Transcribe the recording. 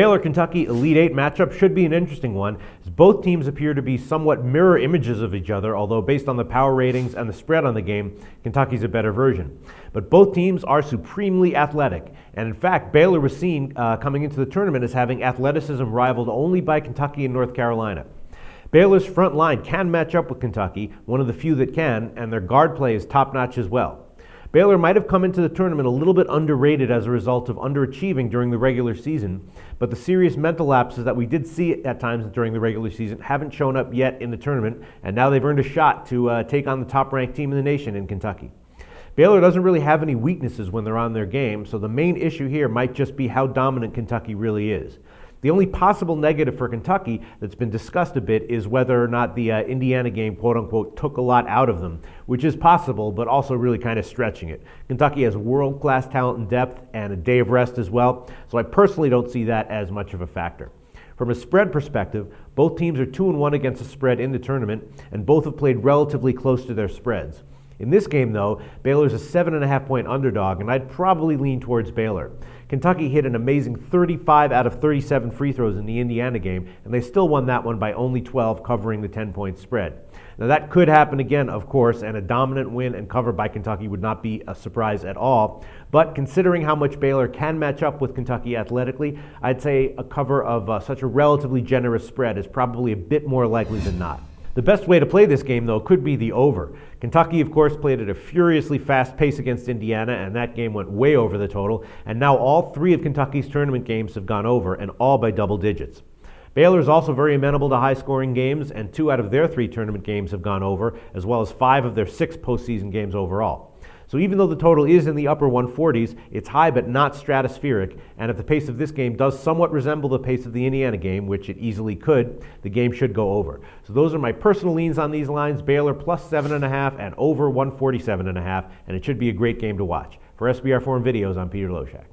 Baylor-Kentucky Elite Eight matchup should be an interesting one, as both teams appear to be somewhat mirror images of each other, although based on the power ratings and the spread on the game, Kentucky's a better version. But both teams are supremely athletic, and in fact, Baylor was seen coming into the tournament as having athleticism rivaled only by Kentucky and North Carolina. Baylor's front line can match up with Kentucky, one of the few that can, and their guard play is top-notch as well. Baylor might have come into the tournament a little bit underrated as a result of underachieving during the regular season, but the serious mental lapses that we did see at times during the regular season haven't shown up yet in the tournament, and now they've earned a shot to take on the top-ranked team in the nation in Kentucky. Baylor doesn't really have any weaknesses when they're on their game, so the main issue here might just be how dominant Kentucky really is. The only possible negative for Kentucky that's been discussed a bit is whether or not the Indiana game, quote-unquote, took a lot out of them, which is possible, but also really kind of stretching it. Kentucky has world-class talent and depth and a day of rest as well, so I personally don't see that as much of a factor. From a spread perspective, both teams are 2-1 against the spread in the tournament, and both have played relatively close to their spreads. In this game, though, Baylor's a 7.5-point underdog, and I'd probably lean towards Baylor. Kentucky hit an amazing 35 out of 37 free throws in the Indiana game, and they still won that one by only 12, covering the 10-point spread. Now, that could happen again, of course, and a dominant win and cover by Kentucky would not be a surprise at all. But considering how much Baylor can match up with Kentucky athletically, I'd say a cover of such a relatively generous spread is probably a bit more likely than not. The best way to play this game, though, could be the over. Kentucky, of course, played at a furiously fast pace against Indiana, and that game went way over the total, and now all three of Kentucky's tournament games have gone over, and all by double digits. Baylor is also very amenable to high-scoring games, and 2 out of their 3 tournament games have gone over, as well as 5 of their 6 postseason games overall. So even though the total is in the upper 140s, it's high but not stratospheric, and if the pace of this game does somewhat resemble the pace of the Indiana game, which it easily could, the game should go over. So those are my personal leans on these lines: Baylor plus 7.5 and over 147.5, and it should be a great game to watch. For SBR Forum Videos, I'm Peter Loshak.